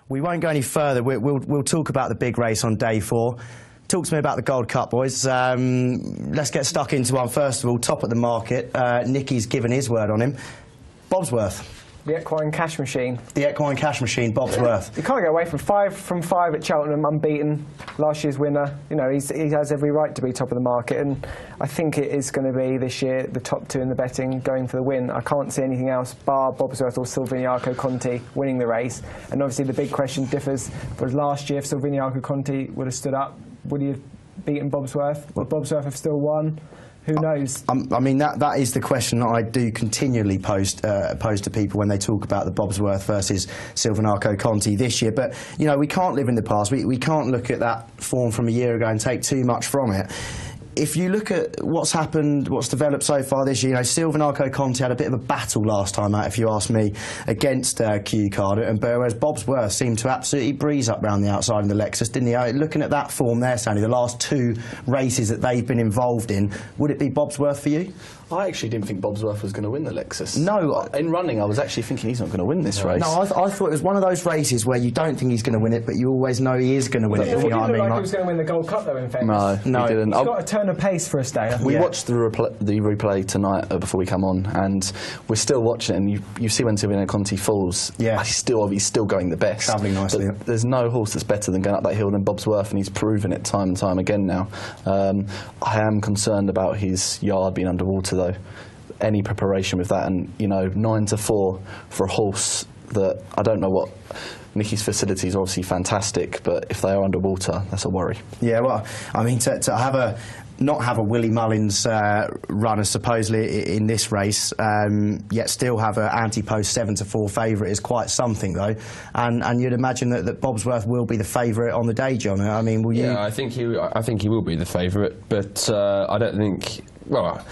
We won't go any further. We'll talk about the big race on day 4. Talk to me about the Gold Cup, boys. Let's get stuck into one. First of all, top of the market. Nicky's given his word on him. Bobsworth. The equine cash machine. The equine cash machine, Bobsworth. You can't get away from five at Cheltenham, unbeaten. Last year's winner. You know, he has every right to be top of the market, and I think it is going to be this year the top 2 in the betting going for the win. I can't see anything else bar Bobsworth or Silviniaco Conti winning the race. And obviously the big question differs. For last year, if Silviniaco Conti would have stood up, would he have beaten Bobsworth? Would Bobsworth have still won? Who knows? I mean, that is the question that I do continually pose to people when they talk about the Bobsworth versus Silviniaco Conti this year. But, you know, we can't live in the past. We can't look at that form from a year ago and take too much from it. If you look at what's happened, what's developed so far this year, you know, Silviniaco Conti had a bit of a battle last time out, if you ask me, against Q Card, and whereas Bobsworth seemed to absolutely breeze up round the outside in the Lexus, didn't he? Looking at that form there, Sandy, the last 2 races that they've been involved in, would it be Bobsworth for you? I actually didn't think Bobsworth was going to win the Lexus. No. In running, I was actually thinking he's not going to win this race. No, I thought it was one of those races where you don't think he's going to win it, but you always know he is going to win it, if you know what I mean. Like he was going to win the Gold Cup, though, in fairness. No, he didn't. He's got a turn of pace for a stay. We watched the replay tonight before we come on, and we're still watching it, and you see when Silviniaco Conti falls, he's still going the best. Travelling nicely. But there's no horse that's better than going up that hill than Bobsworth, and he's proven it time and time again now. I am concerned about his yard being underwater, though. Any preparation with that, and you know, 9 to 4 for a horse that I don't know what. Nicky's facilities are obviously fantastic, but if they are underwater, that's a worry. Yeah, well, I mean, to not have a Willie Mullins runner supposedly in this race, yet still have an anti-post 7 to 4 favourite is quite something, though. And you'd imagine that Bobsworth will be the favourite on the day, John. I mean, will you? Yeah, I think he will be the favourite, but I don't think. Well,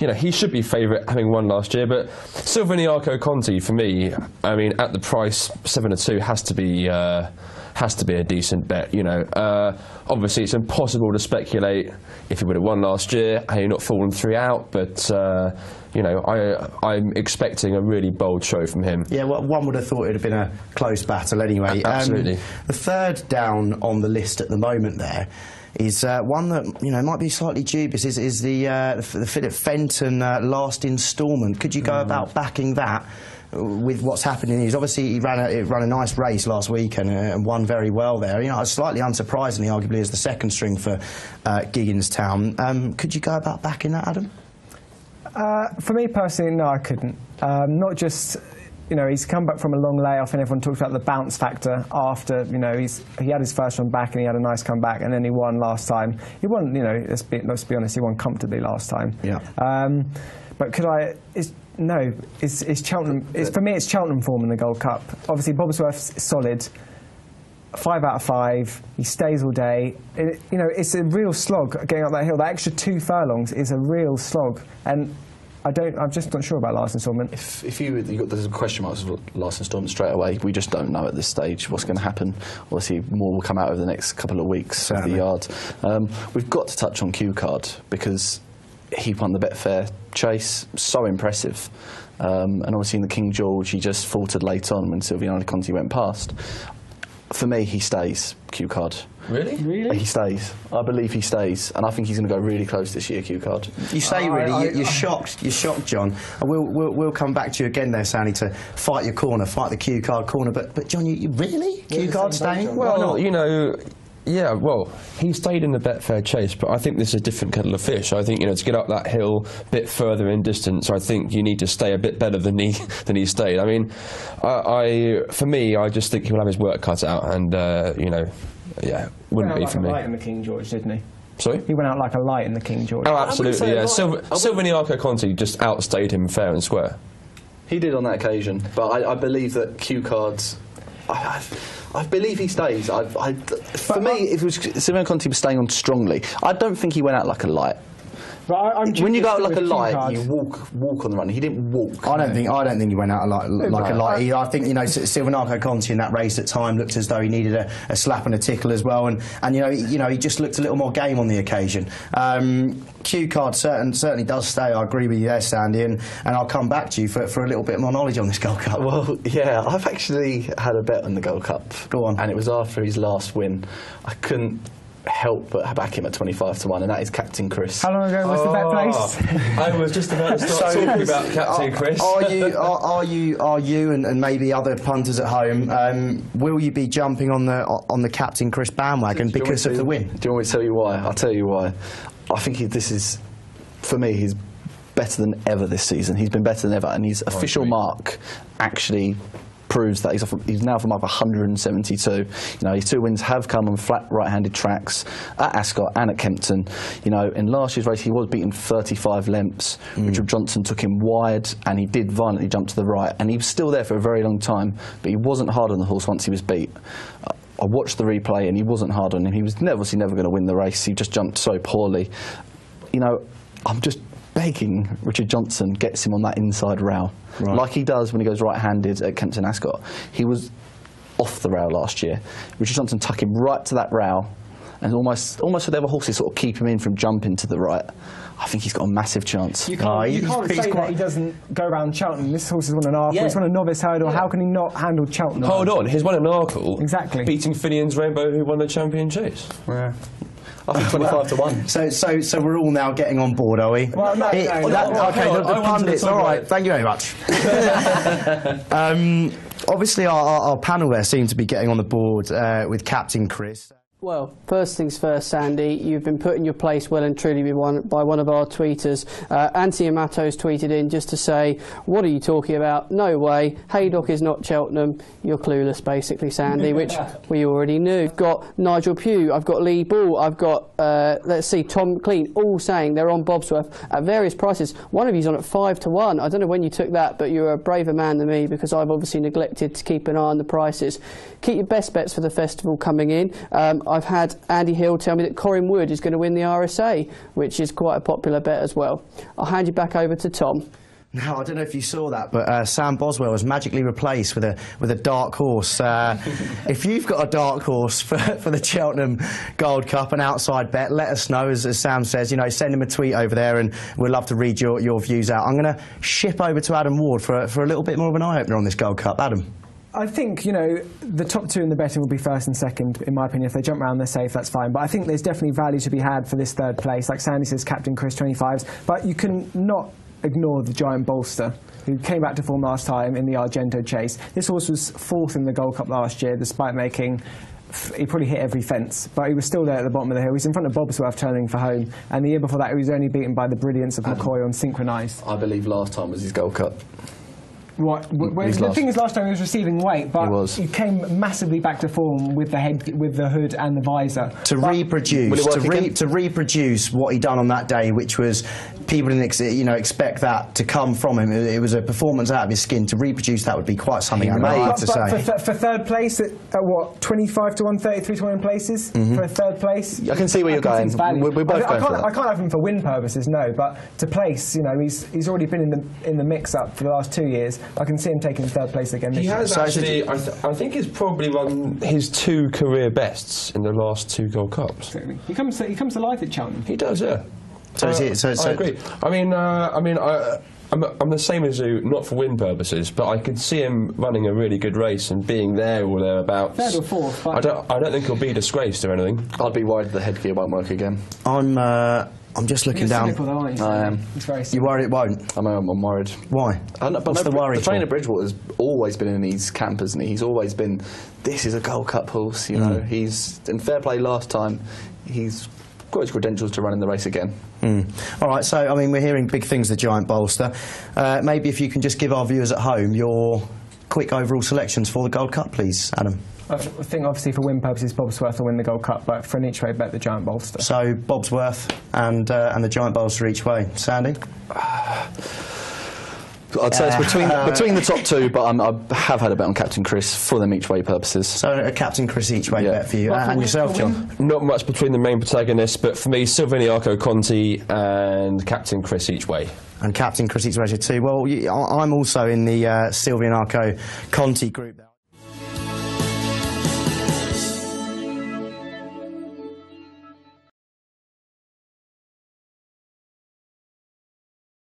you know, he should be favourite, having won last year, but Silviniaco Conti, for me, I mean, at the price 7 to 2 has to be a decent bet. You know, obviously it's impossible to speculate if he would have won last year, had he not fallen 3 out, but you know, I'm expecting a really bold show from him. Yeah, well, one would have thought it would have been a close battle anyway. Absolutely. The third down on the list at the moment there is one that, you know, might be slightly dubious, is the Philip Fenton last instalment. Could you go about backing that with what's happening? Obviously he ran a nice race last weekend and won very well there. You know, slightly unsurprisingly, arguably, as the second string for Gigginstown. Could you go about backing that, Adam? For me personally, no, I couldn't. Not just, you know, he's come back from a long layoff, and everyone talks about the bounce factor after, you know, he had his first one back and he had a nice comeback, and then he won last time. He won, you know, let's be honest, he won comfortably last time. Yeah. But could I? No, it's Cheltenham. For me, it's Cheltenham form in the Gold Cup. Obviously, Bobsworth's solid. 5 out of 5. He stays all day. You know, it's a real slog getting up that hill. That extra 2 furlongs is a real slog, and I'm just not sure about last instalment. There's a question mark for last instalment straight away. We just don't know at this stage what's going to happen. Obviously, more will come out over the next couple of weeks of the yard. We've got to touch on Q Card because he won the Betfair Chase. So impressive. And obviously in the King George, he just faltered late on when Silviniaco Conti went past. For me, he stays, Q Card. Really? Really? He stays. I believe he stays, and I think he's going to go really close this year, Q Card. You say really? You're shocked. You're shocked, John. We'll come back to you again there, Sandy, to fight your corner, fight the Q Card corner. But John, you really? Q Card staying? Well, you know. Yeah, well, he stayed in the Betfair Chase, but I think this is a different kettle of fish. I think, you know, to get up that hill a bit further in distance, I think you need to stay a bit better than he stayed. I mean, for me, I just think he'll have his work cut out, and you know, yeah, wouldn't be for me. He went out like a light in the King George, didn't he? Sorry? He went out like a light in the King George. Oh, absolutely, yeah. Silviniaco Conti just outstayed him fair and square. He did on that occasion, but I believe that Q Card's. I believe he stays. For me, if it was Silviniaco Conti was staying on strongly, I don't think he went out like a light. But when you go out like a light, you walk on the run. He didn't walk. I don't think he went out like a light. I think Silvanaco Conti in that race at time looked as though he needed a slap and a tickle as well, and he just looked a little more game on the occasion. Q card certainly does stay. I agree with you there, Sandy, and I'll come back to you for a little bit more knowledge on this Gold Cup. Well, yeah, I've actually had a bet on the Gold Cup. Go on. And it was after his last win. I couldn't help but back him at 25-1, and that is Captain Chris. How long ago was the bet placed? I was just about to start talking about Captain Chris. Are you and maybe other punters at home, will you be jumping on the Captain Chris bandwagon because of the win? Do you want me to tell you why? I'll tell you why. I think this is, for me, he's better than ever this season. He's been better than ever, and his official mark actually proves that he's now from up 172. His 2 wins have come on flat right-handed tracks at Ascot and at Kempton. In last year's race he was beaten 35 lengths. Richard Johnson took him wide, and he did violently jump to the right, and he was still there for a very long time, but he wasn't hard on the horse once he was beat. I watched the replay, and he wasn't hard on him. He was obviously never going to win the race. He just jumped so poorly. I'm just begging Richard Johnson gets him on that inside rail, like he does when he goes right-handed at Kempton Ascot. He was off the rail last year. Richard Johnson tuck him right to that rail, and almost so the other horses sort of keep him in from jumping to the right. I think he's got a massive chance. You can't say that he doesn't go around Cheltenham. This horse has won an Arkle, he's won a novice hurdle. How can he not handle Cheltenham? Hold on, he's won an Arkle. Exactly. Beating Finian's Rainbow, who won the Champion Chase. Yeah. I think 25-1. So we're all now getting on board, are we? Well, no. Okay, the pundits. All right, thank you very much. Obviously, our panel there seem to be getting on the board with Captain Chris. Well, first things first, Sandy, you've been put in your place well and truly by one of our tweeters. Anthony Amatos tweeted in just to say, what are you talking about? No way. Haydock is not Cheltenham. You're clueless, basically, Sandy, which we already knew. I've got Nigel Pugh, I've got Lee Ball, I've got, Tom Clean, all saying they're on Bobsworth at various prices. One of you's on at 5-1. I don't know when you took that, but you're a braver man than me, because I've obviously neglected to keep an eye on the prices. Keep your best bets for the festival coming in. I've had Andy Hill tell me that Corin Wood is going to win the RSA, which is quite a popular bet as well. I'll hand you back over to Tom. Now, I don't know if you saw that, but Sam Boswell was magically replaced with a dark horse. If you've got a dark horse for the Cheltenham Gold Cup, an outside bet, let us know. As Sam says, send him a tweet over there, and we'd love to read your views out. I'm going to ship over to Adam Ward for a little bit more of an eye-opener on this Gold Cup. Adam. I think, the top 2 in the betting will be first and second, in my opinion. If they jump around, they're safe, that's fine. But I think there's definitely value to be had for this 3rd place. Like Sandy says, Captain Chris, 25s. But you can not ignore the Giant Bolster, who came back to form last time in the Argento Chase. This horse was 4th in the Gold Cup last year, despite he probably hit every fence, but he was still there at the bottom of the hill. He's in front of Bobsworth turning for home, and the year before that he was only beaten by the brilliance of McCoy on Synchronised. I believe last time was his Gold Cup. The thing is, last time he was receiving weight, but he came massively back to form with the hood and the visor. To reproduce what he done on that day, which was people didn't expect that to come from him. It was a performance out of his skin. To reproduce that would be quite something. I have to say. For 3rd place at what, 25-1, 33-1 in places for a 3rd place. I can see where you're going. We're both going for that. I can't have him for win purposes, no. But to place, he's already been in the mix-up for the last 2 years. I can see him taking 3rd place again this year. He has actually, I think he's probably won his 2 career bests in the last 2 Gold Cups. He comes to life at Cheltenham. He does, yeah. I agree. I'm the same as you, not for win purposes, but I could see him running a really good race and being there or thereabouts. 3rd or 4th. I don't think he'll be disgraced or anything. I'd be worried the headgear won't work again. I'm just looking down. Cynical, though, aren't you? I am. It's very You worried it won't? I'm worried. Why? What's the worry? The trainer Bridgewater's always been in his camp, hasn't he? He's always been, this is a Gold Cup horse, He's, in fair play last time, he's got his credentials to run in the race again. All right, so, we're hearing big things, the Giant Bolster. Maybe if you can just give our viewers at home your quick overall selections for the Gold Cup, please, Adam. I think obviously for win purposes Bobsworth will win the Gold Cup, but for an each way bet the Giant Bolster. So Bobsworth and the Giant Bolster each way. Sandy? I'd say it's between the top two, but I have had a bet on Captain Chris for them each way purposes. So a Captain Chris each way bet for you. And yourself, John? Not much between the main protagonists, but for me, Silviniaco Conti and Captain Chris each way. And Captain Chris each way too. Well, I'm also in the Silviniaco Conti group.